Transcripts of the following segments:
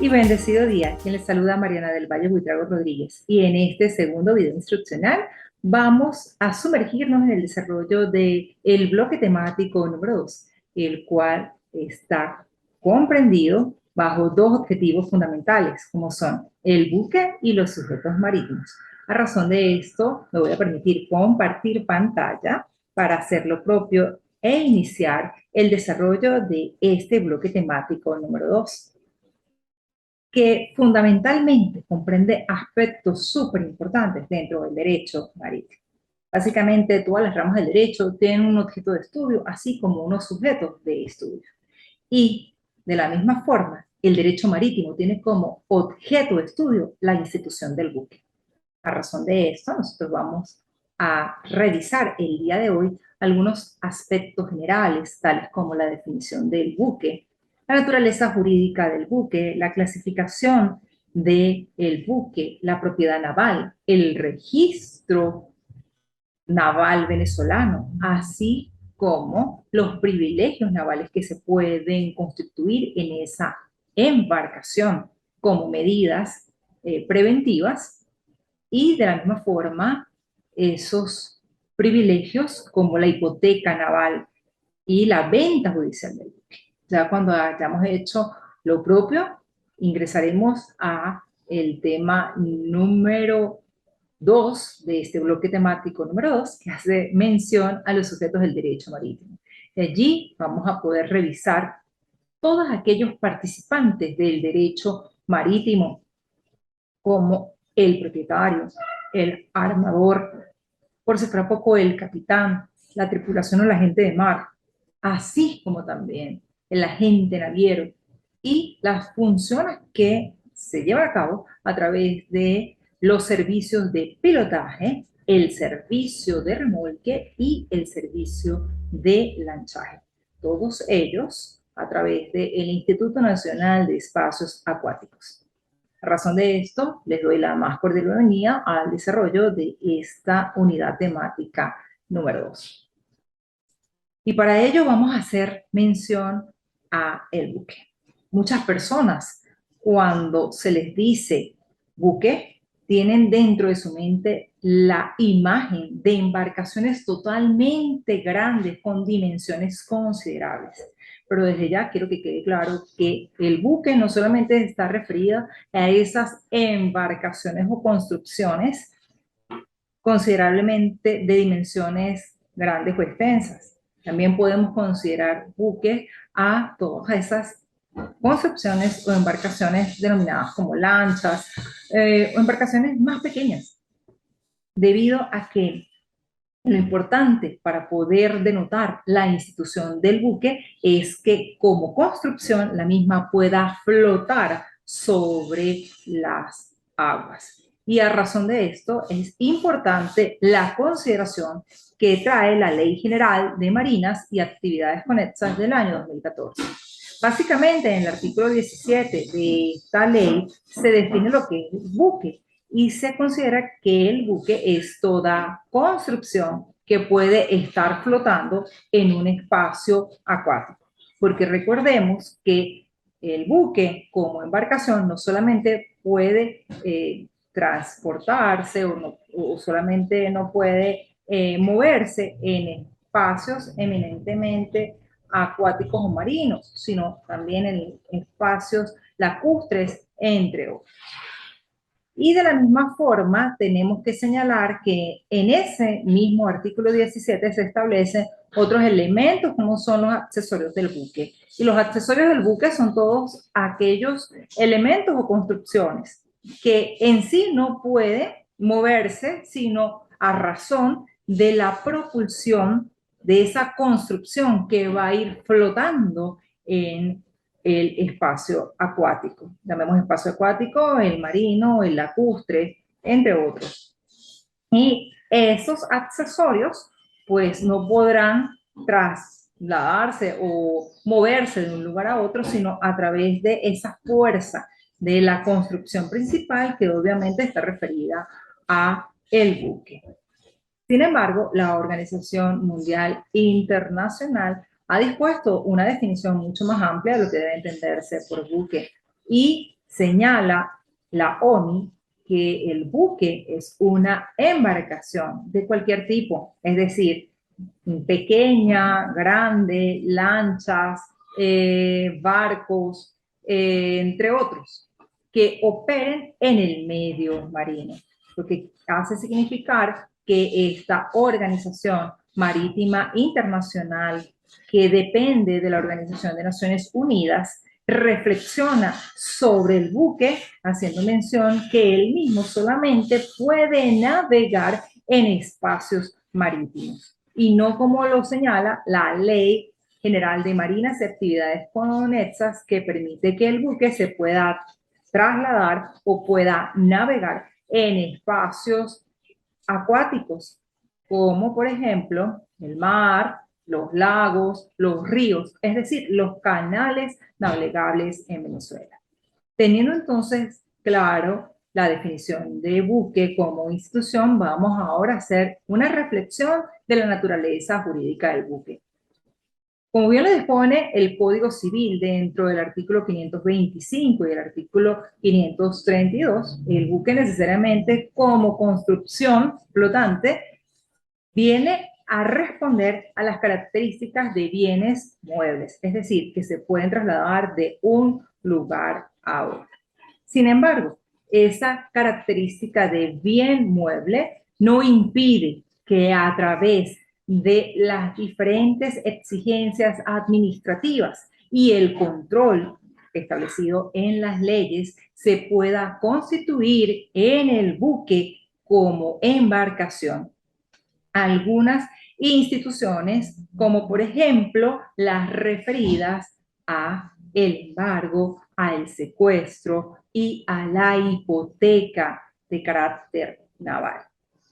y bendecido día. Quien les saluda, Mariana del Valle Buitrago Rodríguez. Y en este segundo video instruccional vamos a sumergirnos en el desarrollo del bloque temático número 2, el cual está comprendido bajo dos objetivos fundamentales, como son el buque y los sujetos marítimos. A razón de esto, me voy a permitir compartir pantalla para hacer lo propio e iniciar el desarrollo de este bloque temático número 2, que fundamentalmente comprende aspectos súper importantes dentro del derecho marítimo. Básicamente, todas las ramas del derecho tienen un objeto de estudio, así como unos sujetos de estudio. Y de la misma forma, el derecho marítimo tiene como objeto de estudio la institución del buque. A razón de esto, nosotros vamos a revisar el día de hoy algunos aspectos generales, tales como la definición del buque, la naturaleza jurídica del buque, la clasificación del buque, la propiedad naval, el registro naval venezolano, así como los privilegios navales que se pueden constituir en esa embarcación como medidas preventivas, y de la misma forma esos privilegios como la hipoteca naval y la venta judicial del buque. Ya cuando hayamos hecho lo propio, ingresaremos a el tema número 2 de este bloque temático número 2, que hace mención a los sujetos del derecho marítimo. Y allí vamos a poder revisar todos aquellos participantes del derecho marítimo, como el propietario, el armador, por si fuera poco el capitán, la tripulación o la gente de mar, así como también el agente naviero y las funciones que se llevan a cabo a través de los servicios de pilotaje, el servicio de remolque y el servicio de lanchaje. Todos ellos a través del Instituto Nacional de Espacios Acuáticos. A razón de esto, les doy la más cordial bienvenida al desarrollo de esta unidad temática número 2. Y para ello vamos a hacer mención a el buque. Muchas personas, cuando se les dice buque, tienen dentro de su mente la imagen de embarcaciones totalmente grandes con dimensiones considerables. Pero desde ya quiero que quede claro que el buque no solamente está referido a esas embarcaciones o construcciones considerablemente de dimensiones grandes o extensas. También podemos considerar buques a todas esas construcciones o embarcaciones denominadas como lanchas o embarcaciones más pequeñas, debido a que lo importante para poder denotar la institución del buque es que como construcción la misma pueda flotar sobre las aguas. Y a razón de esto es importante la consideración que trae la Ley General de Marinas y Actividades Conexas del año 2014. Básicamente, en el artículo 17 de esta ley se define lo que es buque y se considera que el buque es toda construcción que puede estar flotando en un espacio acuático. Porque recordemos que el buque como embarcación no solamente puede transportarse o solamente no puede moverse en espacios eminentemente acuáticos o marinos, sino también en espacios lacustres, entre otros. Y de la misma forma, tenemos que señalar que en ese mismo artículo 17 se establecen otros elementos como son los accesorios del buque. Y los accesorios del buque son todos aquellos elementos o construcciones que en sí no puede moverse, sino a razón de la propulsión de esa construcción que va a ir flotando en el espacio acuático. Llamemos espacio acuático el marino, el lacustre, entre otros. Y esos accesorios pues no podrán trasladarse o moverse de un lugar a otro, sino a través de esa fuerza de la construcción principal, que obviamente está referida a el buque. Sin embargo, la Organización Mundial Internacional ha dispuesto una definición mucho más amplia de lo que debe entenderse por buque y Señala la OMI que el buque es una embarcación de cualquier tipo, es decir, pequeña, grande, lanchas, barcos, entre otros, que operen en el medio marino, lo que hace significar que esta organización marítima internacional, que depende de la Organización de Naciones Unidas, reflexiona sobre el buque, haciendo mención que él mismo solamente puede navegar en espacios marítimos y no como lo señala la Ley General de Marinas y Actividades Conexas, que permite que el buque se pueda trasladar o pueda navegar en espacios acuáticos, como por ejemplo el mar, los lagos, los ríos, es decir, los canales navegables en Venezuela. Teniendo entonces claro la definición de buque como institución, vamos ahora a hacer una reflexión de la naturaleza jurídica del buque. Como bien lo dispone el Código Civil dentro del artículo 525 y el artículo 532, el buque necesariamente como construcción flotante viene a responder a las características de bienes muebles, es decir, que se pueden trasladar de un lugar a otro. Sin embargo, esa característica de bien mueble no impide que a través de las diferentes exigencias administrativas y el control establecido en las leyes se pueda constituir en el buque como embarcación algunas instituciones, como por ejemplo las referidas a el embargo, al secuestro y a la hipoteca de carácter naval.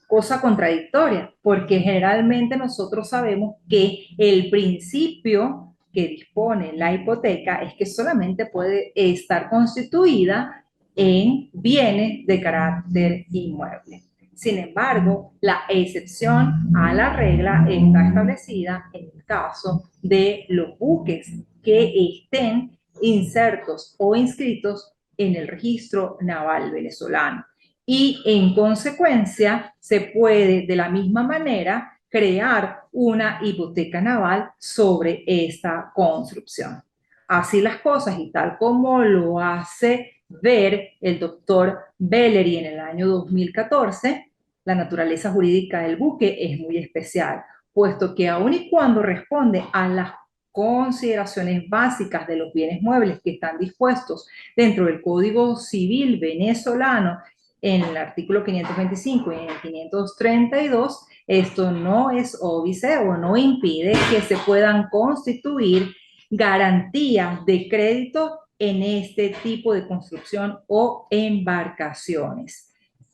Cosa contradictoria, porque generalmente nosotros sabemos que el principio que dispone la hipoteca es que solamente puede estar constituida en bienes de carácter inmueble. Sin embargo, la excepción a la regla está establecida en el caso de los buques que estén insertos o inscritos en el registro naval venezolano. Y en consecuencia, se puede de la misma manera crear una hipoteca naval sobre esta construcción. Así las cosas y tal como lo hace ver el doctor Bellery en el año 2014, la naturaleza jurídica del buque es muy especial, puesto que aun y cuando responde a las consideraciones básicas de los bienes muebles que están dispuestos dentro del Código Civil venezolano en el artículo 525 y en el 532, esto no es óbice o no impide que se puedan constituir garantías de crédito en este tipo de construcción o embarcaciones,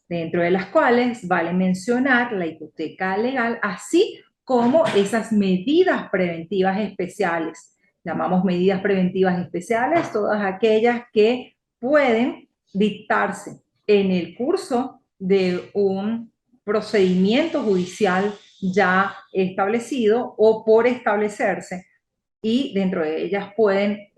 dentro de las cuales vale mencionar la hipoteca legal, así como esas medidas preventivas especiales. Llamamos medidas preventivas especiales todas aquellas que pueden dictarse en el curso de un procedimiento judicial ya establecido o por establecerse, y dentro de ellas pueden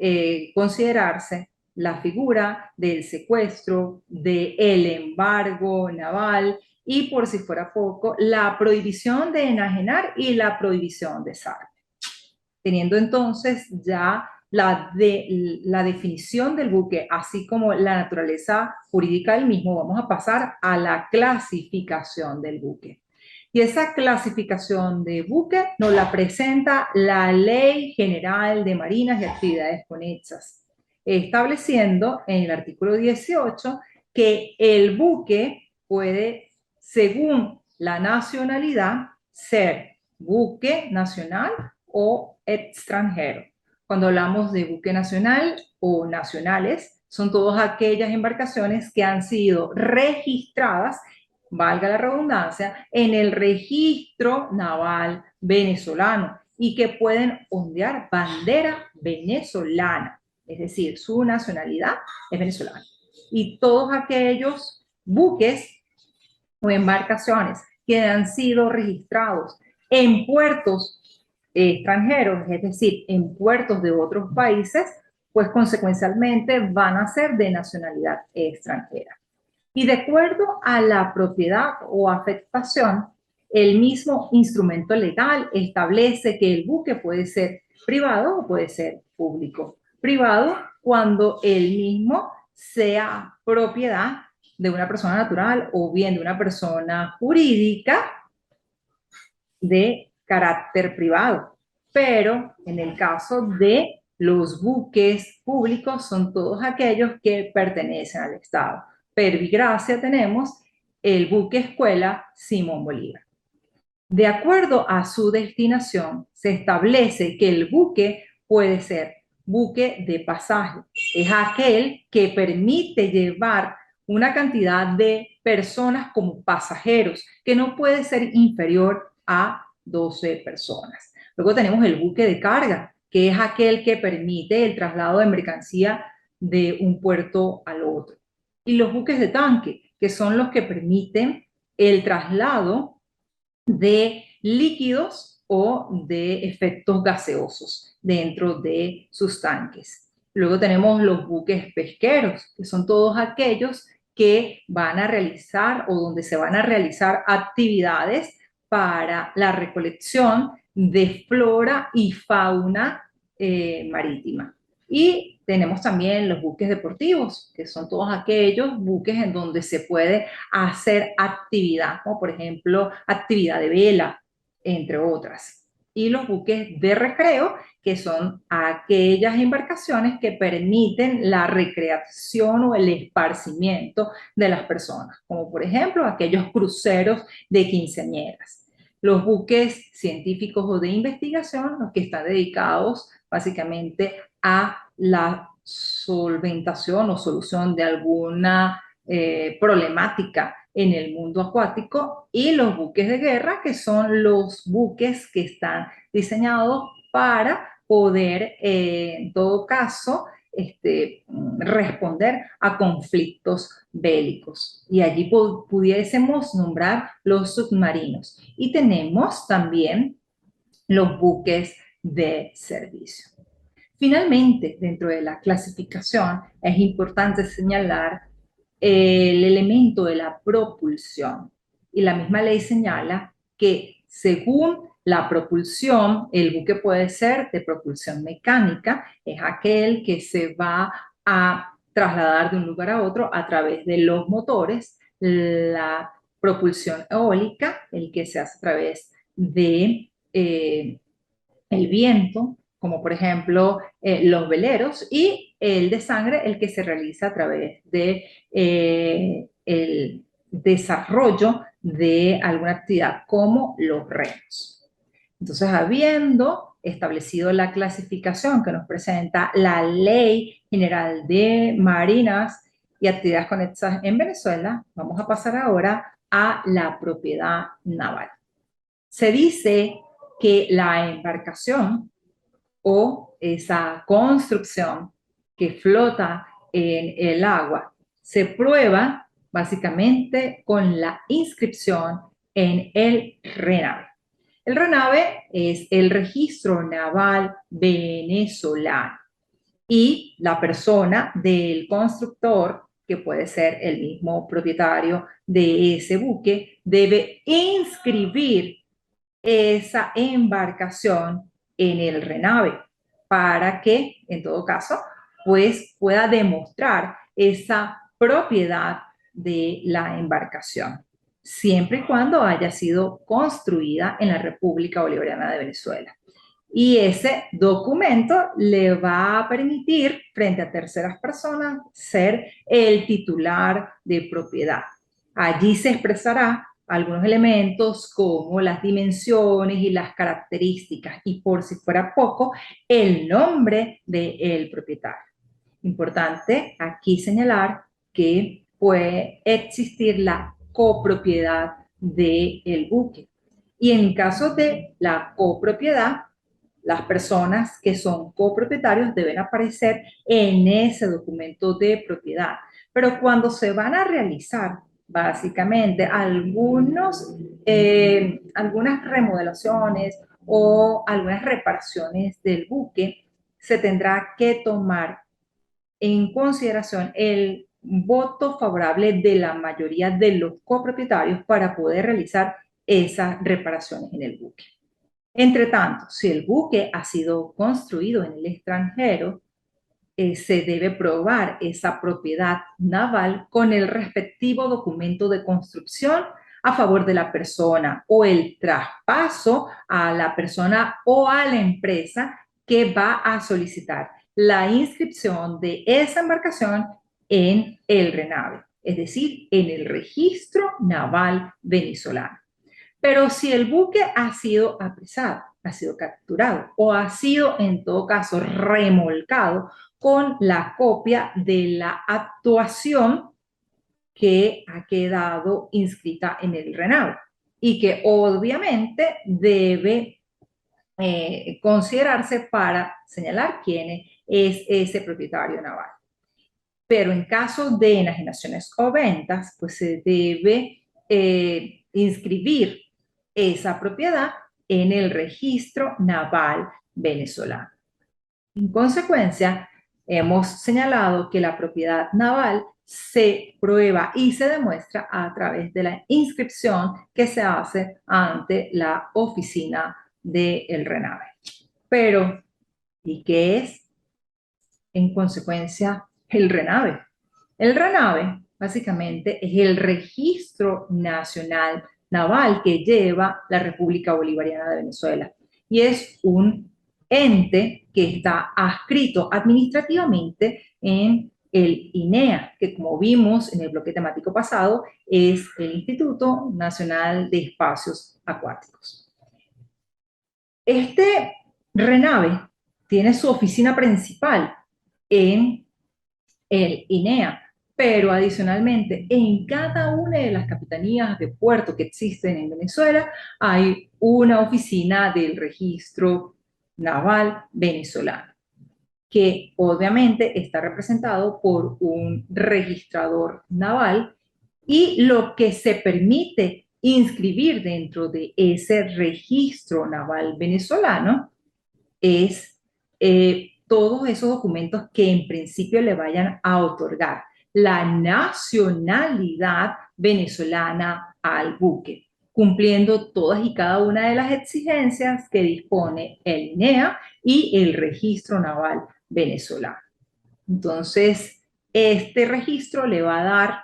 considerarse la figura del secuestro, del embargo naval y, por si fuera poco, la prohibición de enajenar y la prohibición de desarme. Teniendo entonces ya la definición del buque, así como la naturaleza jurídica del mismo, vamos a pasar a la clasificación del buque. Y esa clasificación de buque nos la presenta la Ley General de Marinas y Actividades Conexas, estableciendo en el artículo 18 que el buque puede, según la nacionalidad, ser buque nacional o extranjero. Cuando hablamos de buque nacional o nacionales, son todas aquellas embarcaciones que han sido registradas, valga la redundancia, en el registro naval venezolano y que pueden ondear bandera venezolana, es decir, su nacionalidad es venezolana. Y todos aquellos buques o embarcaciones que han sido registrados en puertos extranjeros, es decir, en puertos de otros países, pues consecuencialmente van a ser de nacionalidad extranjera. Y de acuerdo a la propiedad o afectación, el mismo instrumento legal establece que el buque puede ser privado o puede ser público. Privado cuando el mismo sea propiedad de una persona natural o bien de una persona jurídica de carácter privado. Pero en el caso de los buques públicos son todos aquellos que pertenecen al Estado. Gracia tenemos el buque escuela Simón Bolívar. De acuerdo a su destinación, se establece que el buque puede ser buque de pasaje. Es aquel que permite llevar una cantidad de personas como pasajeros, que no puede ser inferior a 12 personas. Luego tenemos el buque de carga, que es aquel que permite el traslado de mercancía de un puerto al otro. Y los buques de tanque, que son los que permiten el traslado de líquidos o de efectos gaseosos dentro de sus tanques. Luego tenemos los buques pesqueros, que son todos aquellos que van a realizar o donde se van a realizar actividades para la recolección de flora y fauna marítima. Y tenemos también los buques deportivos, que son todos aquellos buques en donde se puede hacer actividad, como por ejemplo actividad de vela, entre otras. Y los buques de recreo, que son aquellas embarcaciones que permiten la recreación o el esparcimiento de las personas, como por ejemplo aquellos cruceros de quinceañeras. Los buques científicos o de investigación, los que están dedicados básicamente a la solventación o solución de alguna problemática en el mundo acuático, y los buques de guerra, que son los buques que están diseñados para poder, en todo caso, responder a conflictos bélicos. Y allí pudiésemos nombrar los submarinos. Y tenemos también los buques de servicio. Finalmente, dentro de la clasificación, es importante señalar el elemento de la propulsión. Y la misma ley señala que según la propulsión, el buque puede ser de propulsión mecánica, es aquel que se va a trasladar de un lugar a otro a través de los motores. La propulsión eólica, el que se hace a través de el viento, como por ejemplo los veleros, y el de sangre, el que se realiza a través de el desarrollo de alguna actividad como los remos. Entonces, habiendo establecido la clasificación que nos presenta la Ley General de Marinas y Actividades Conexas en Venezuela, vamos a pasar ahora a la propiedad naval. Se dice que la embarcación o esa construcción que flota en el agua se prueba básicamente con la inscripción en el RENAVE. El RENAVE es el Registro Naval Venezolano, y la persona del constructor, que puede ser el mismo propietario de ese buque, debe inscribir esa embarcación en el RENAVE para que, en todo caso, pues pueda demostrar esa propiedad de la embarcación, siempre y cuando haya sido construida en la República Bolivariana de Venezuela. Y ese documento le va a permitir, frente a terceras personas, ser el titular de propiedad. Allí se expresará algunos elementos como las dimensiones y las características, y por si fuera poco, el nombre del propietario. Importante aquí señalar que puede existir la copropiedad del buque. Y en caso de la copropiedad, las personas que son copropietarios deben aparecer en ese documento de propiedad. Pero cuando se van a realizar básicamente algunas remodelaciones o algunas reparaciones del buque, se tendrá que tomar en consideración el voto favorable de la mayoría de los copropietarios para poder realizar esas reparaciones en el buque. Entre tanto, si el buque ha sido construido en el extranjero, se debe probar esa propiedad naval con el respectivo documento de construcción a favor de la persona o el traspaso a la persona o a la empresa que va a solicitar la inscripción de esa embarcación en el RENAVE, es decir, en el Registro Naval Venezolano. Pero si el buque ha sido apresado, ha sido capturado o ha sido en todo caso remolcado con la copia de la actuación que ha quedado inscrita en el RENAVE y que obviamente debe considerarse para señalar quién es ese propietario naval. Pero en caso de enajenaciones o ventas, pues se debe inscribir esa propiedad en el Registro Naval Venezolano. En consecuencia, hemos señalado que la propiedad naval se prueba y se demuestra a través de la inscripción que se hace ante la oficina del RENAVE. Pero, ¿y qué es en consecuencia el RENAVE? El RENAVE básicamente es el Registro Nacional Naval que lleva la República Bolivariana de Venezuela y es un ente que está adscrito administrativamente en el INEA, que como vimos en el bloque temático pasado, es el Instituto Nacional de Espacios Acuáticos. Este RENAVE tiene su oficina principal en el INEA, pero adicionalmente en cada una de las capitanías de puerto que existen en Venezuela hay una oficina del Registro Naval Venezolano, que obviamente está representado por un registrador naval y lo que se permite inscribir dentro de ese registro naval venezolano es todos esos documentos que en principio le vayan a otorgar la nacionalidad venezolana al buque, cumpliendo todas y cada una de las exigencias que dispone el INEA y el Registro Naval Venezolano. Entonces, este registro le va a dar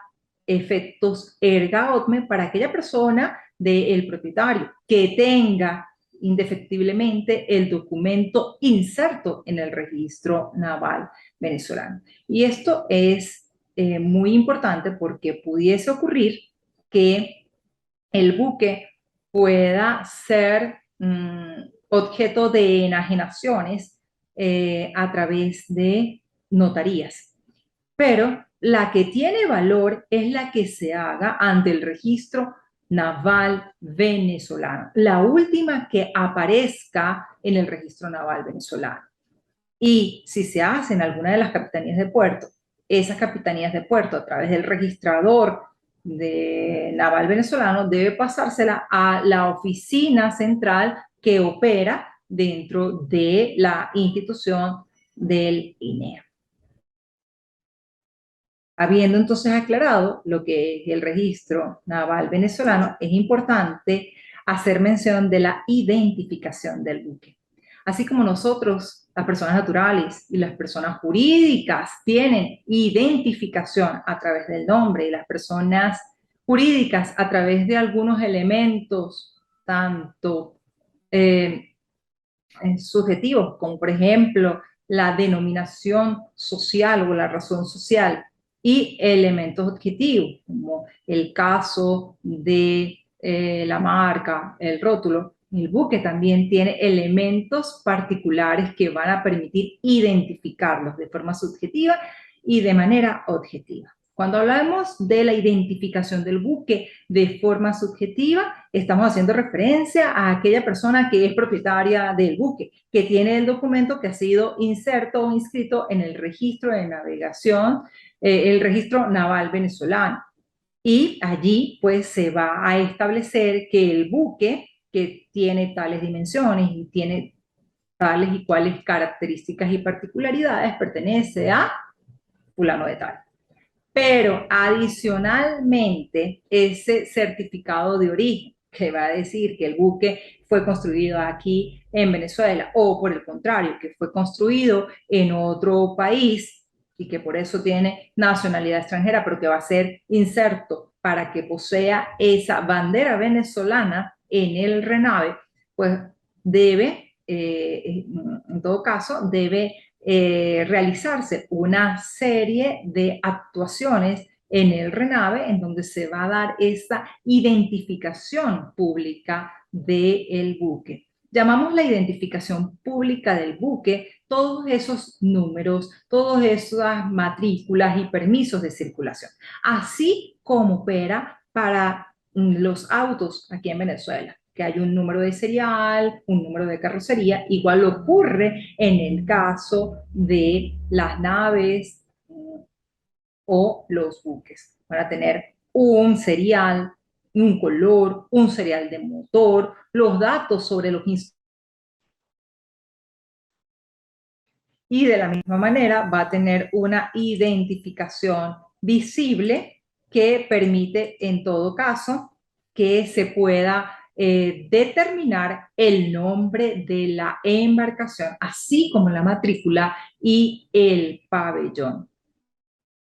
efectos erga omnes para aquella persona del propietario que tenga indefectiblemente el documento inserto en el registro naval venezolano. Y esto es muy importante porque pudiese ocurrir que el buque pueda ser objeto de enajenaciones a través de notarías. Pero la que tiene valor es la que se haga ante el registro naval venezolano, la última que aparezca en el registro naval venezolano. Y si se hace en alguna de las capitanías de puerto, esas capitanías de puerto a través del registrador de naval venezolano debe pasársela a la oficina central que opera dentro de la institución del INEA. Habiendo entonces aclarado lo que es el registro naval venezolano, es importante hacer mención de la identificación del buque. Así como nosotros, las personas naturales y las personas jurídicas, tienen identificación a través del nombre y las personas jurídicas a través de algunos elementos, tanto subjetivos como por ejemplo la denominación social o la razón social, y elementos objetivos, como el caso de la marca, el rótulo. El buque también tiene elementos particulares que van a permitir identificarlos de forma subjetiva y de manera objetiva. Cuando hablamos de la identificación del buque de forma subjetiva, estamos haciendo referencia a aquella persona que es propietaria del buque, que tiene el documento que ha sido inserto o inscrito en el registro de navegación, el registro naval venezolano. Y allí pues se va a establecer que el buque que tiene tales dimensiones y tiene tales y cuales características y particularidades pertenece a fulano de tal. Pero adicionalmente, ese certificado de origen, que va a decir que el buque fue construido aquí en Venezuela, o por el contrario, que fue construido en otro país y que por eso tiene nacionalidad extranjera, pero que va a ser inserto para que posea esa bandera venezolana en el RENAVE, pues debe, en todo caso, debe realizarse una serie de actuaciones en el RENAVE en donde se va a dar esa identificación pública del buque. Llamamos la identificación pública del buque todos esos números, todas esas matrículas y permisos de circulación, así como opera para los autos aquí en Venezuela, que hay un número de serial, un número de carrocería. Igual ocurre en el caso de las naves o los buques. Van a tener un serial, un color, un serial de motor, los datos sobre los instrumentos. Y de la misma manera va a tener una identificación visible que permite, en todo caso, que se pueda determinar el nombre de la embarcación, así como la matrícula y el pabellón.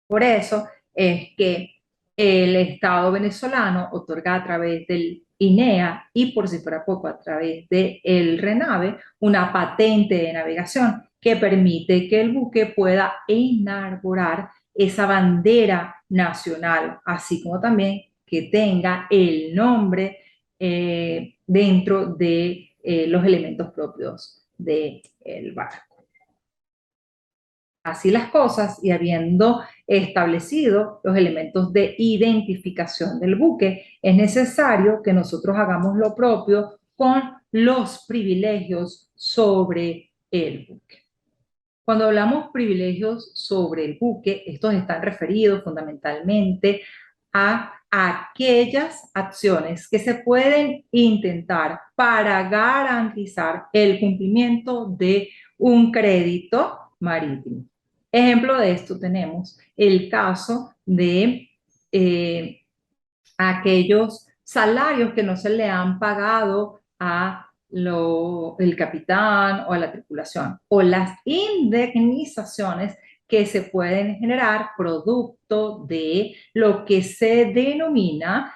Por eso es que el Estado venezolano otorga a través del INEA y por si fuera poco a través del RENAVE una patente de navegación que permite que el buque pueda enarborar esa bandera nacional, así como también que tenga el nombre dentro de los elementos propios del barco. Así las cosas, y habiendo establecido los elementos de identificación del buque, es necesario que nosotros hagamos lo propio con los privilegios sobre el buque. Cuando hablamos privilegios sobre el buque, estos están referidos fundamentalmente a aquellas acciones que se pueden intentar para garantizar el cumplimiento de un crédito marítimo. Ejemplo de esto tenemos el caso de aquellos salarios que no se le han pagado a el capitán o a la tripulación, o las indemnizaciones que se pueden generar producto de lo que se denomina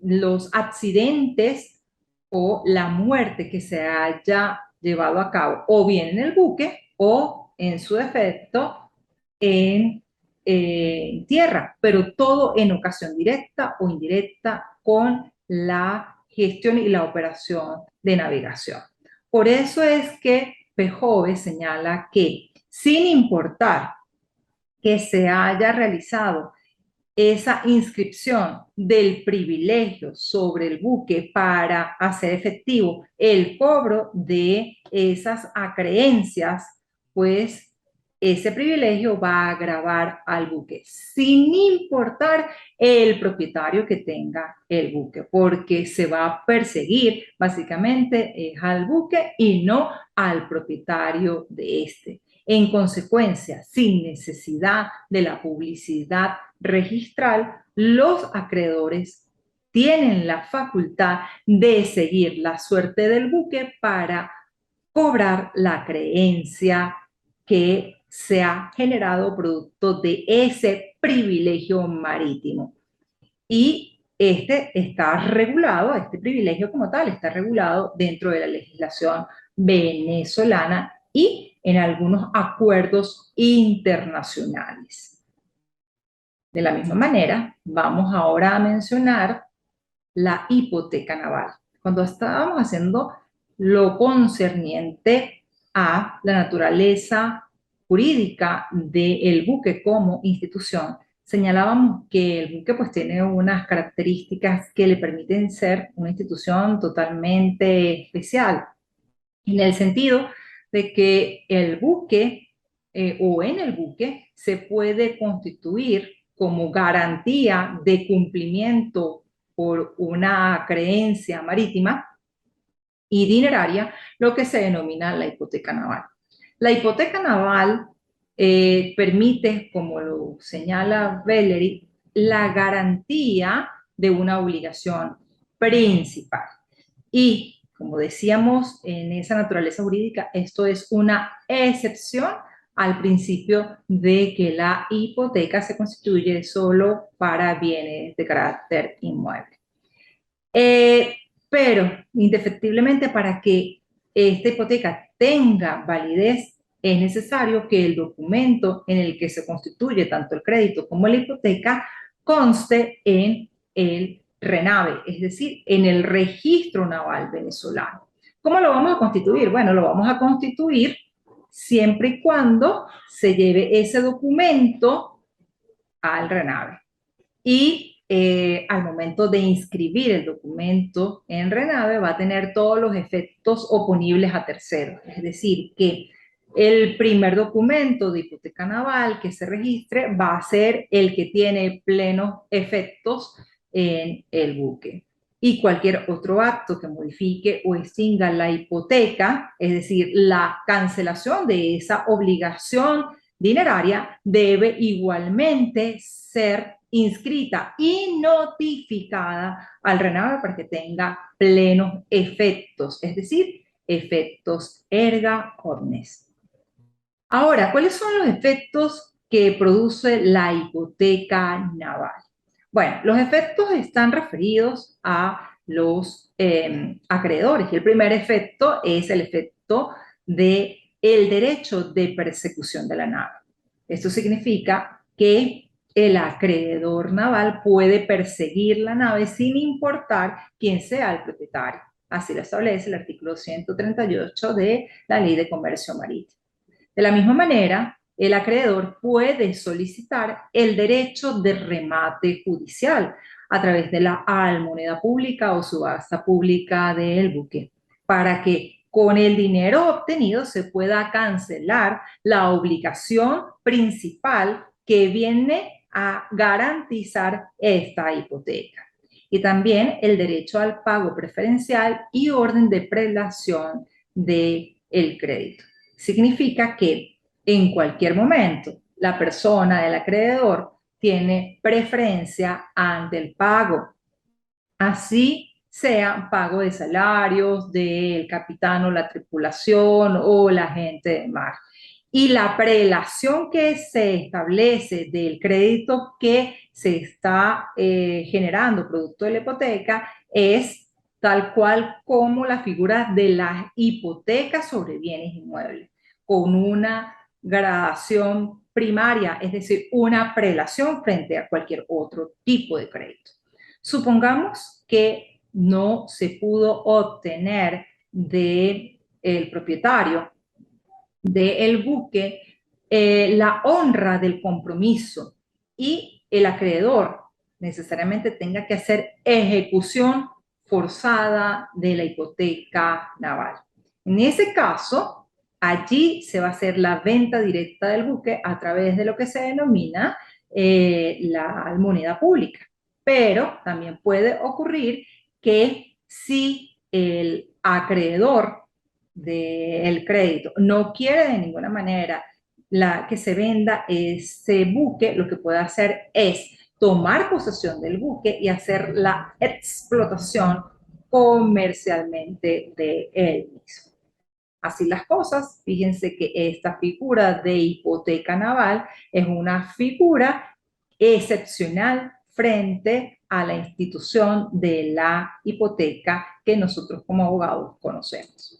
los accidentes o la muerte que se haya llevado a cabo o bien en el buque o en su defecto en tierra, pero todo en ocasión directa o indirecta con la gestión y la operación de navegación. Por eso es que Pejove señala que sin importar que se haya realizado esa inscripción del privilegio sobre el buque para hacer efectivo el cobro de esas acreencias, pues ese privilegio va a gravar al buque, sin importar el propietario que tenga el buque, porque se va a perseguir básicamente al buque y no al propietario de este. En consecuencia, sin necesidad de la publicidad registral, los acreedores tienen la facultad de seguir la suerte del buque para cobrar la creencia que se ha generado producto de ese privilegio marítimo. Y este está regulado, este privilegio como tal, está regulado dentro de la legislación venezolana y en algunos acuerdos internacionales. De la misma manera, vamos ahora a mencionar la hipoteca naval. Cuando estábamos haciendo lo concerniente a la naturaleza jurídica del buque como institución, señalábamos que el buque pues tiene unas características que le permiten ser una institución totalmente especial, en el sentido de que el buque o en el buque se puede constituir como garantía de cumplimiento por una creencia marítima y dineraria lo que se denomina la hipoteca naval. La hipoteca naval permite, como lo señala Bellery, la garantía de una obligación principal. Y, como decíamos, en esa naturaleza jurídica, esto es una excepción al principio de que la hipoteca se constituye solo para bienes de carácter inmueble. Pero, indefectiblemente, para que esta hipoteca tenga validez, es necesario que el documento en el que se constituye tanto el crédito como la hipoteca conste en el RENAVE, es decir, en el Registro Naval Venezolano. ¿Cómo lo vamos a constituir? Bueno, lo vamos a constituir siempre y cuando se lleve ese documento al RENAVE. Y al momento de inscribir el documento en RENAVE va a tener todos los efectos oponibles a terceros. Es decir, que el primer documento de hipoteca naval que se registre va a ser el que tiene plenos efectos en el buque. Y cualquier otro acto que modifique o extinga la hipoteca, es decir, la cancelación de esa obligación dineraria, debe igualmente ser inscrita y notificada al RENAVE para que tenga plenos efectos, es decir, efectos erga omnes. Ahora, ¿cuáles son los efectos que produce la hipoteca naval? Bueno, los efectos están referidos a los acreedores. Y el primer efecto es el efecto de el derecho de persecución de la nave. Esto significa que el acreedor naval puede perseguir la nave sin importar quién sea el propietario. Así lo establece el artículo 138 de la Ley de Comercio Marítimo. De la misma manera, el acreedor puede solicitar el derecho de remate judicial a través de la almoneda pública o subasta pública del buque, para que con el dinero obtenido se pueda cancelar la obligación principal que viene a garantizar esta hipoteca. Y también el derecho al pago preferencial y orden de prelación del crédito. Significa que en cualquier momento la persona del acreedor tiene preferencia ante el pago. Así sea pago de salarios del capitán o la tripulación o la gente de mar. Y la prelación que se establece del crédito que se está generando producto de la hipoteca es tal cual como la figura de la hipoteca sobre bienes inmuebles, con una gradación primaria, es decir, una prelación frente a cualquier otro tipo de crédito. Supongamos que no se pudo obtener del propietario del buque la honra del compromiso y el acreedor necesariamente tenga que hacer ejecución forzada de la hipoteca naval. En ese caso, allí se va a hacer la venta directa del buque a través de lo que se denomina la moneda pública. Pero también puede ocurrir que si el acreedor del crédito no quiere de ninguna manera que se venda ese buque, lo que puede hacer es tomar posesión del buque y hacer la explotación comercialmente de él mismo. Así las cosas, fíjense que esta figura de hipoteca naval es una figura excepcional frente a la institución de la hipoteca que nosotros como abogados conocemos.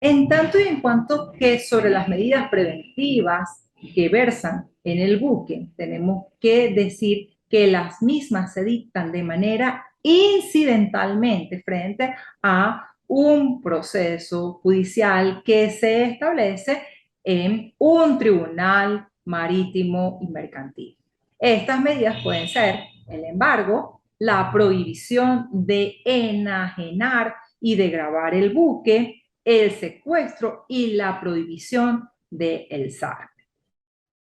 En tanto y en cuanto que sobre las medidas preventivas que versan en el buque, tenemos que decir que las mismas se dictan de manera incidentalmente frente a un proceso judicial que se establece en un tribunal marítimo y mercantil. Estas medidas pueden ser el embargo, la prohibición de enajenar y de gravar el buque, el secuestro y la prohibición del SAR.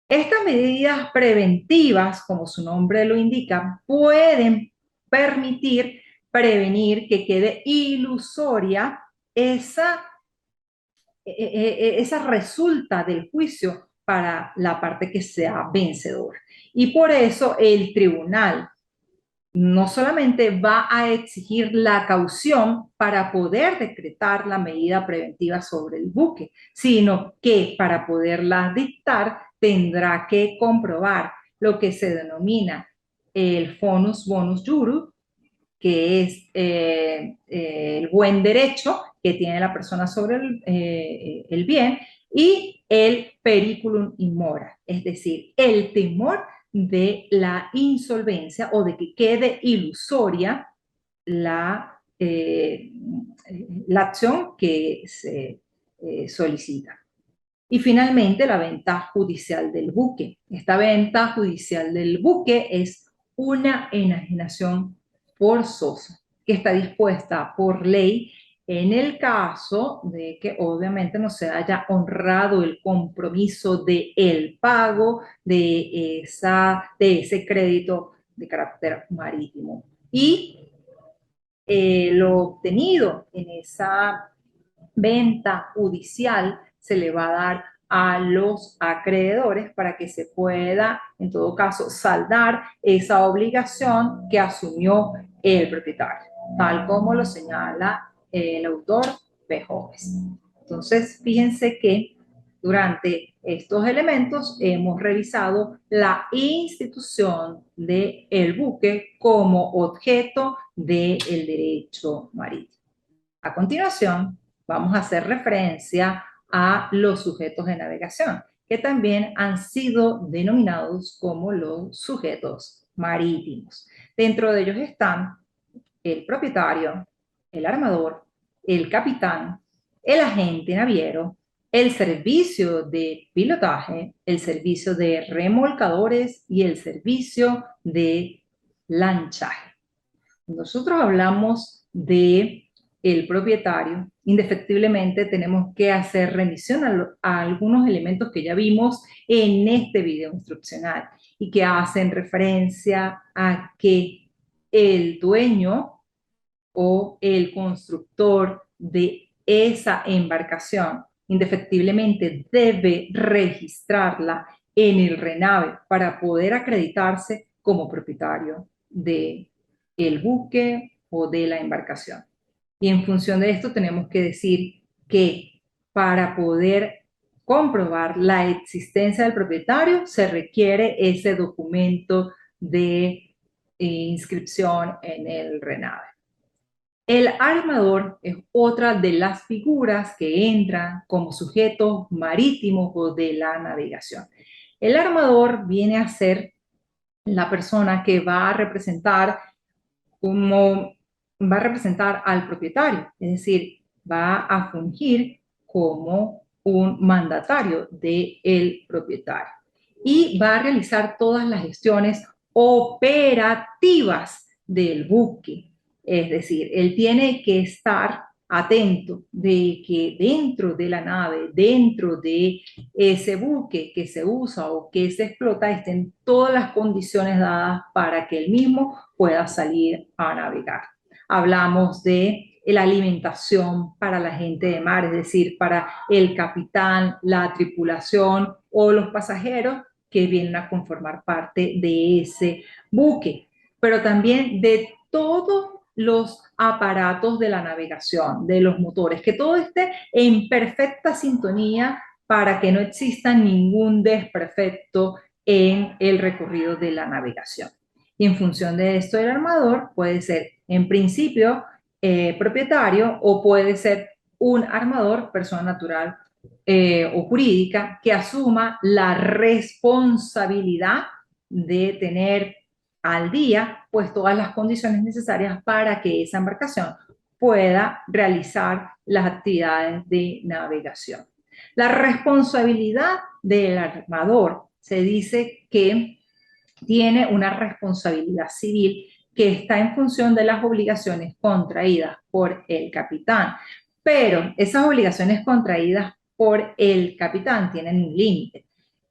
Estas medidas preventivas, como su nombre lo indica, pueden prevenir que quede ilusoria esa esa resulta del juicio para la parte que sea vencedora. Y por eso el tribunal no solamente va a exigir la caución para poder decretar la medida preventiva sobre el buque, sino que para poderla dictar tendrá que comprobar lo que se denomina el fonus bonus juru, que es el buen derecho que tiene la persona sobre el bien, y el periculum in mora, es decir, el temor de la insolvencia o de que quede ilusoria la, la acción que se solicita. Y finalmente, la venta judicial del buque. Esta venta judicial del buque es una enajenación forzosa que está dispuesta por ley en el caso de que obviamente no se haya honrado el compromiso de el pago de ese crédito de carácter marítimo. Y lo obtenido en esa venta judicial se le va a dar a los acreedores para que se pueda, en todo caso, saldar esa obligación que asumió el propietario, tal como lo señala el autor Pejoves. Entonces, fíjense que durante estos elementos hemos revisado la institución del buque como objeto del derecho marítimo. A continuación, vamos a hacer referencia a los sujetos de navegación, que también han sido denominados como los sujetos marítimos. Dentro de ellos están el propietario, el armador, el capitán, el agente naviero, el servicio de pilotaje, el servicio de remolcadores y el servicio de lanchaje. Nosotros hablamos de el propietario, indefectiblemente tenemos que hacer remisión a algunos elementos que ya vimos en este video instruccional y que hacen referencia a que el dueño o el constructor de esa embarcación indefectiblemente debe registrarla en el RENAVE para poder acreditarse como propietario de el buque o de la embarcación. Y en función de esto tenemos que decir que para poder comprobar la existencia del propietario se requiere ese documento de inscripción en el RENAVE. El armador es otra de las figuras que entran como sujetos marítimos o de la navegación. El armador viene a ser la persona que va a representar al propietario, es decir, va a fungir como un mandatario del propietario y va a realizar todas las gestiones operativas del buque. Es decir, él tiene que estar atento de que dentro de la nave, dentro de ese buque que se usa o que se explota, estén todas las condiciones dadas para que el mismo pueda salir a navegar. Hablamos de la alimentación para la gente de mar, es decir, para el capitán, la tripulación o los pasajeros que vienen a conformar parte de ese buque, pero también de todos los aparatos de la navegación, de los motores, que todo esté en perfecta sintonía para que no exista ningún desperfecto en el recorrido de la navegación. Y en función de esto, el armador puede ser, en principio, propietario o puede ser un armador, persona natural o jurídica, que asuma la responsabilidad de tener al día pues todas las condiciones necesarias para que esa embarcación pueda realizar las actividades de navegación. La responsabilidad del armador se dice que tiene una responsabilidad civil que está en función de las obligaciones contraídas por el capitán. Pero esas obligaciones contraídas por el capitán tienen un límite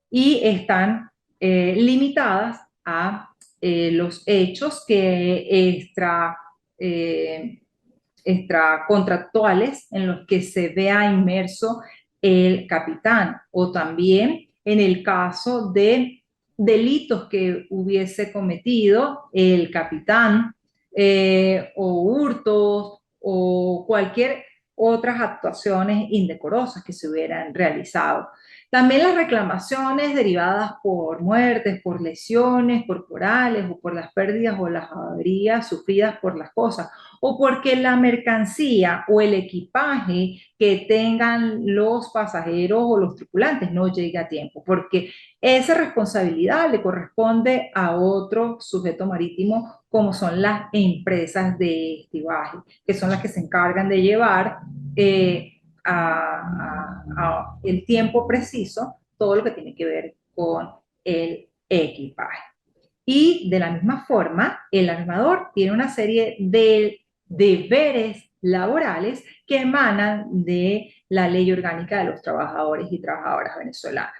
y están limitadas a los hechos que extracontractuales en los que se vea inmerso el capitán, o también en el caso de delitos que hubiese cometido el capitán, o hurtos, o cualquier otras actuaciones indecorosas que se hubieran realizado. También las reclamaciones derivadas por muertes, por lesiones corporales o por las pérdidas o las averías sufridas por las cosas, o porque la mercancía o el equipaje que tengan los pasajeros o los tripulantes no llegue a tiempo, porque esa responsabilidad le corresponde a otro sujeto marítimo, como son las empresas de estibaje, que son las que se encargan de llevar a el tiempo preciso todo lo que tiene que ver con el equipaje. Y de la misma forma, el armador tiene una serie de deberes laborales que emanan de la Ley Orgánica de los Trabajadores y Trabajadoras Venezolanas,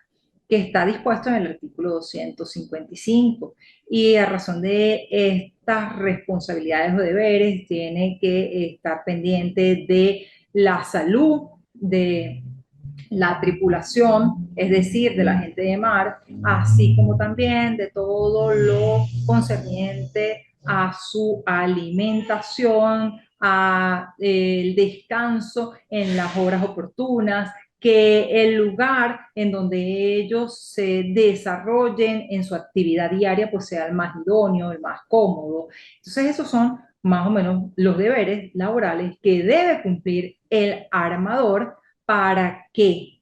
que está dispuesto en el artículo 255. Y a razón de estas responsabilidades o deberes, tiene que estar pendiente de la salud de la tripulación, es decir, de la gente de mar, así como también de todo lo concerniente a su alimentación, a el descanso en las horas oportunas, que el lugar en donde ellos se desarrollen en su actividad diaria pues sea el más idóneo, el más cómodo. Entonces esos son más o menos los deberes laborales que debe cumplir el armador para que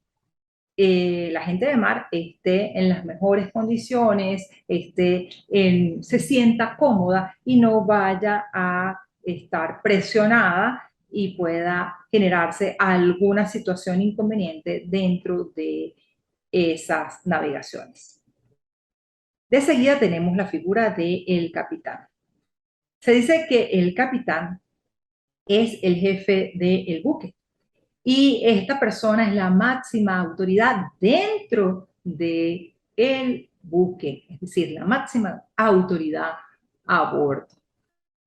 la gente de mar esté en las mejores condiciones, se sienta cómoda y no vaya a estar presionada y pueda generarse alguna situación inconveniente dentro de esas navegaciones. De seguida tenemos la figura del capitán. Se dice que el capitán es el jefe del buque. Y esta persona es la máxima autoridad dentro del buque, es decir, la máxima autoridad a bordo.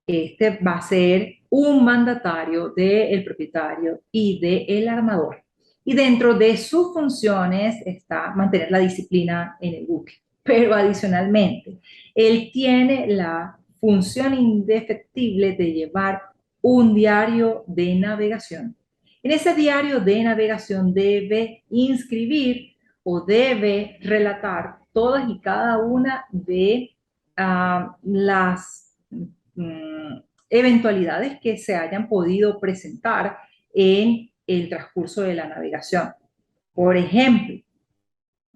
Este va a ser un mandatario del propietario y del armador. Y dentro de sus funciones está mantener la disciplina en el buque. Pero adicionalmente, él tiene la función indefectible de llevar un diario de navegación. En ese diario de navegación debe inscribir o debe relatar todas y cada una de las eventualidades que se hayan podido presentar en el transcurso de la navegación. Por ejemplo,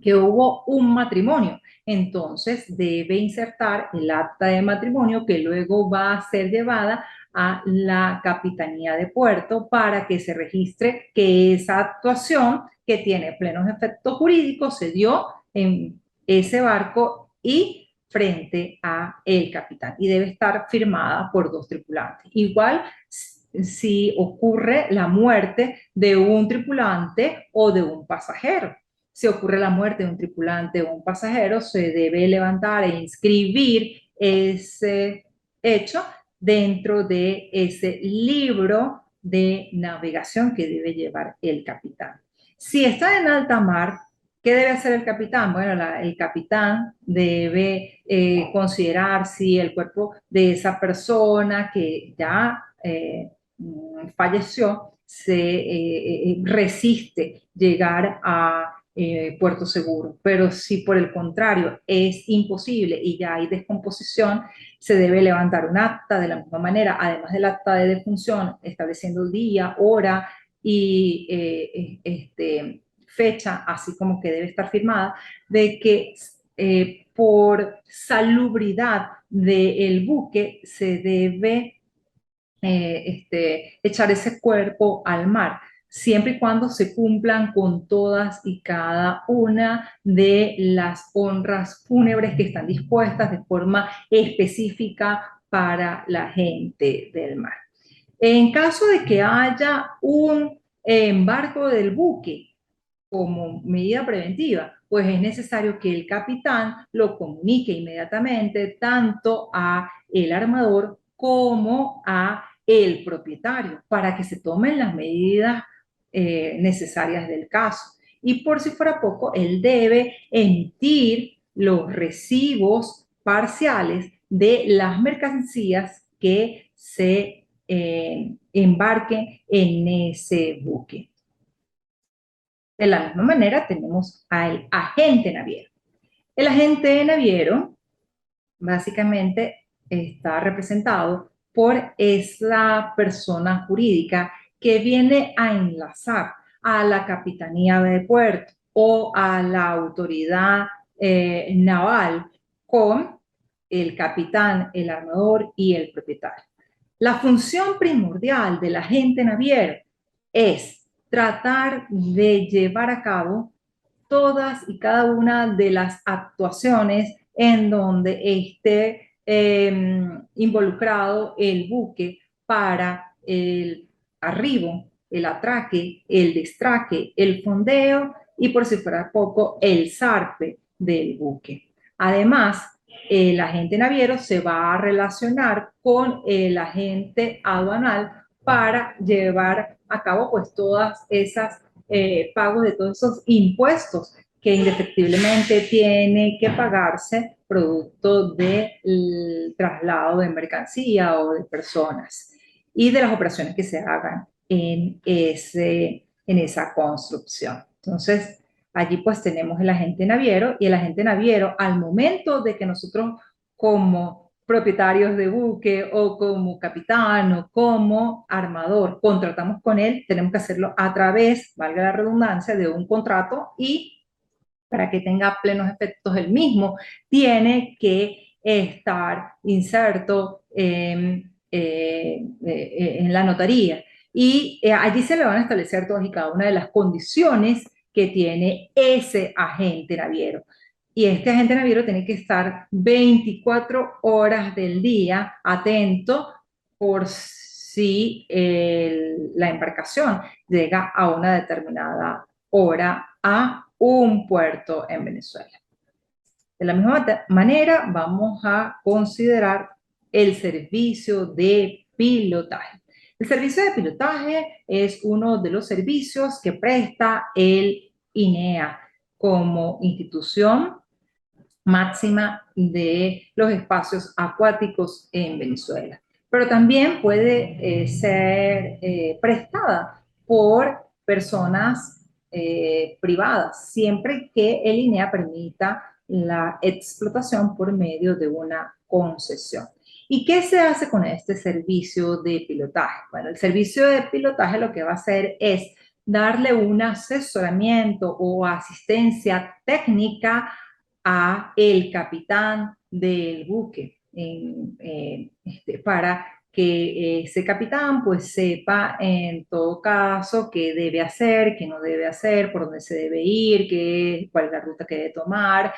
que hubo un matrimonio, entonces debe insertar el acta de matrimonio que luego va a ser llevada a la Capitanía de Puerto para que se registre que esa actuación que tiene plenos efectos jurídicos se dio en ese barco y frente a el capitán, y debe estar firmada por dos tripulantes. Igual si ocurre la muerte de un tripulante o de un pasajero. Si ocurre la muerte de un tripulante o un pasajero, se debe levantar e inscribir ese hecho dentro de ese libro de navegación que debe llevar el capitán. Si está en alta mar, ¿qué debe hacer el capitán? Bueno, el capitán debe considerar si el cuerpo de esa persona que ya falleció resiste llegar a puerto seguro. Pero si por el contrario es imposible y ya hay descomposición, se debe levantar un acta de la misma manera, además del acta de defunción, estableciendo día, hora y fecha, así como que debe estar firmada, de que por salubridad del buque se debe echar ese cuerpo al mar, siempre y cuando se cumplan con todas y cada una de las honras fúnebres que están dispuestas de forma específica para la gente del mar. En caso de que haya un embarco del buque como medida preventiva, pues es necesario que el capitán lo comunique inmediatamente tanto a el armador como a el propietario para que se tomen las medidas necesarias del caso. Y por si fuera poco, él debe emitir los recibos parciales de las mercancías que se embarquen en ese buque. De la misma manera tenemos al agente naviero. El agente naviero básicamente está representado por esa persona jurídica que viene a enlazar a la capitanía de puerto o a la autoridad naval con el capitán, el armador y el propietario. La función primordial del agente naviero es tratar de llevar a cabo todas y cada una de las actuaciones en donde esté involucrado el buque para el arribo, el atraque, el destraque, el fondeo y por si fuera poco, el zarpe del buque. Además, el agente naviero se va a relacionar con el agente aduanal para llevar a cabo pues todas esas pagos de todos esos impuestos que indefectiblemente tiene que pagarse producto del traslado de mercancía o de personas y de las operaciones que se hagan en esa construcción. Entonces, allí pues tenemos el agente naviero y el agente naviero al momento de que nosotros como propietarios de buque o como capitán o como armador contratamos con él, tenemos que hacerlo a través, valga la redundancia, de un contrato y para que tenga plenos efectos el mismo, tiene que estar inserto en la notaría. Y allí se le van a establecer todas y cada una de las condiciones que tiene ese agente naviero. Y este agente naviero tiene que estar 24 horas del día atento por si la embarcación llega a una determinada hora a un puerto en Venezuela. De la misma manera, vamos a considerar el servicio de pilotaje. El servicio de pilotaje es uno de los servicios que presta el INEA como institución máxima de los espacios acuáticos en Venezuela. Pero también puede ser prestada por personas privadas, siempre que el INEA permita la explotación por medio de una concesión. ¿Y qué se hace con este servicio de pilotaje? Bueno, el servicio de pilotaje lo que va a hacer es darle un asesoramiento o asistencia técnica a el capitán del buque para que ese capitán pues sepa en todo caso qué debe hacer, qué no debe hacer, por dónde se debe ir, cuál es la ruta que debe tomar,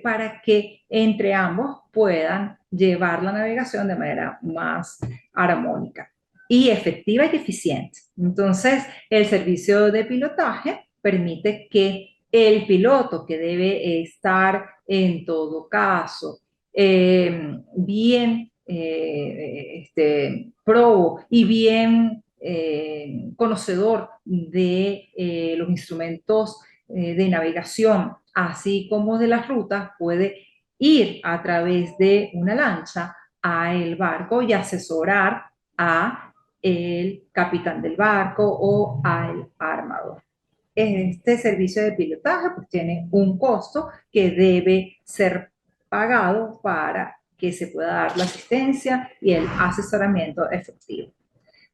para que entre ambos puedan llevar la navegación de manera más armónica y efectiva y eficiente. Entonces, el servicio de pilotaje permite que el piloto, que debe estar en todo caso bien probo y bien conocedor de los instrumentos de navegación, así como de las rutas, puede ir a través de una lancha a el barco y asesorar a el capitán del barco o al armador. Este servicio de pilotaje pues tiene un costo que debe ser pagado para que se pueda dar la asistencia y el asesoramiento efectivo.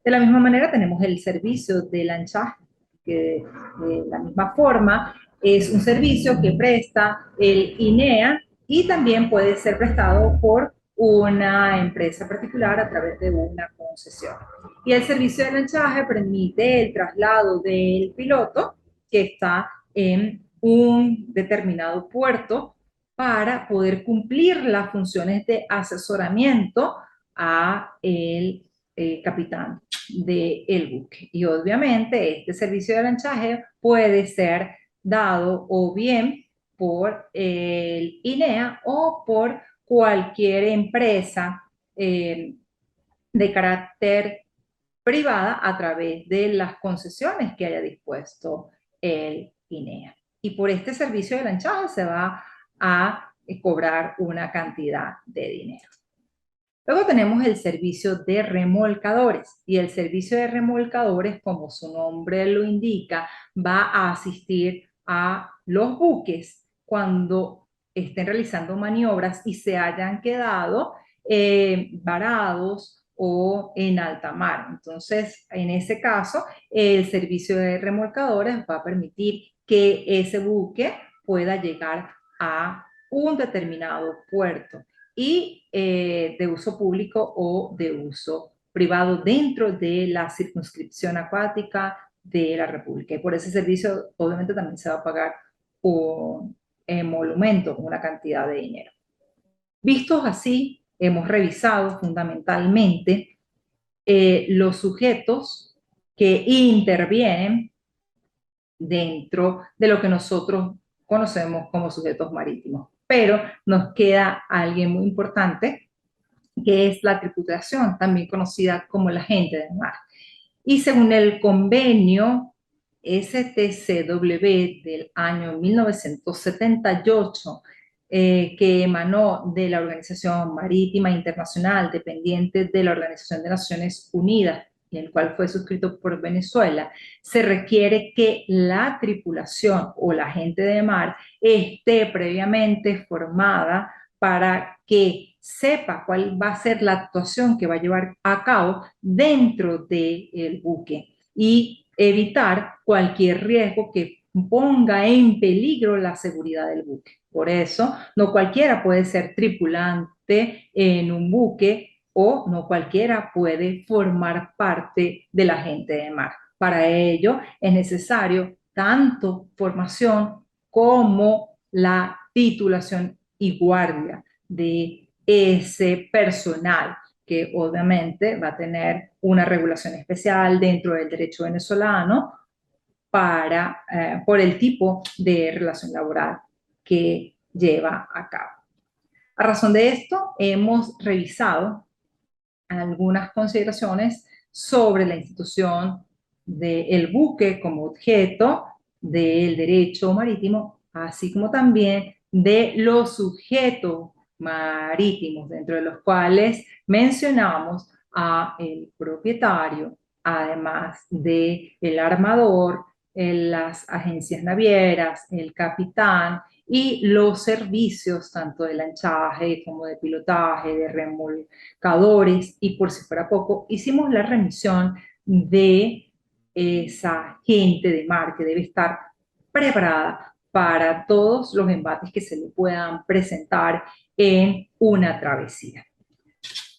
De la misma manera tenemos el servicio de lanchaje, que de la misma forma es un servicio que presta el INEA y también puede ser prestado por una empresa particular a través de una concesión. Y el servicio de lanchaje permite el traslado del piloto que está en un determinado puerto para poder cumplir las funciones de asesoramiento a el capitán del buque. Y obviamente este servicio de lanchaje puede ser dado o bien por el INEA o por cualquier empresa de carácter privada a través de las concesiones que haya dispuesto el INEA. Y por este servicio de lanchaje se va a cobrar una cantidad de dinero. Luego tenemos el servicio de remolcadores y el servicio de remolcadores, como su nombre lo indica, va a asistir a los buques cuando estén realizando maniobras y se hayan quedado varados o en alta mar. Entonces, en ese caso, el servicio de remolcadores va a permitir que ese buque pueda llegar a un determinado puerto y de uso público o de uso privado dentro de la circunscripción acuática de la República. Y por ese servicio, obviamente, también se va a pagar un emolumento, una cantidad de dinero. Vistos así, hemos revisado fundamentalmente los sujetos que intervienen dentro de lo que nosotros conocemos como sujetos marítimos. Pero nos queda alguien muy importante, que es la tripulación, también conocida como la gente del mar. Y según el convenio STCW del año 1978, que emanó de la Organización Marítima Internacional, dependiente de la Organización de Naciones Unidas, y el cual fue suscrito por Venezuela, se requiere que la tripulación o la gente de mar esté previamente formada para que sepa cuál va a ser la actuación que va a llevar a cabo dentro del buque y evitar cualquier riesgo que ponga en peligro la seguridad del buque. Por eso, no cualquiera puede ser tripulante en un buque o no cualquiera puede formar parte de la gente de mar. Para ello es necesario tanto formación como la titulación y guardia de ese personal que obviamente va a tener una regulación especial dentro del derecho venezolano por el tipo de relación laboral que lleva a cabo. A razón de esto, hemos revisado algunas consideraciones sobre la institución del buque como objeto del derecho marítimo, así como también de los sujetos marítimos, dentro de los cuales mencionamos a el propietario, además de el armador, las agencias navieras, el capitán y los servicios tanto de lanchaje como de pilotaje, de remolcadores, y por si fuera poco, hicimos la remisión de esa gente de mar que debe estar preparada para todos los embates que se le puedan presentar en una travesía.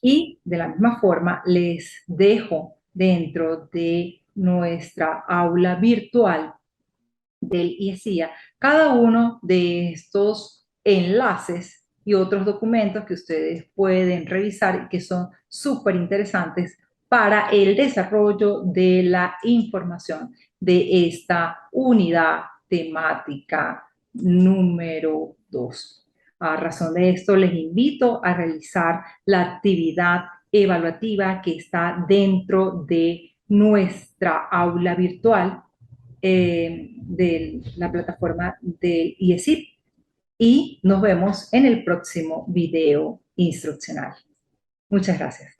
Y de la misma forma les dejo dentro de nuestra aula virtual del IESIA cada uno de estos enlaces y otros documentos que ustedes pueden revisar y que son súper interesantes para el desarrollo de la información de esta unidad temática número 2. A razón de esto, les invito a realizar la actividad evaluativa que está dentro de nuestra aula virtual de la plataforma del IESIP y nos vemos en el próximo video instruccional. Muchas gracias.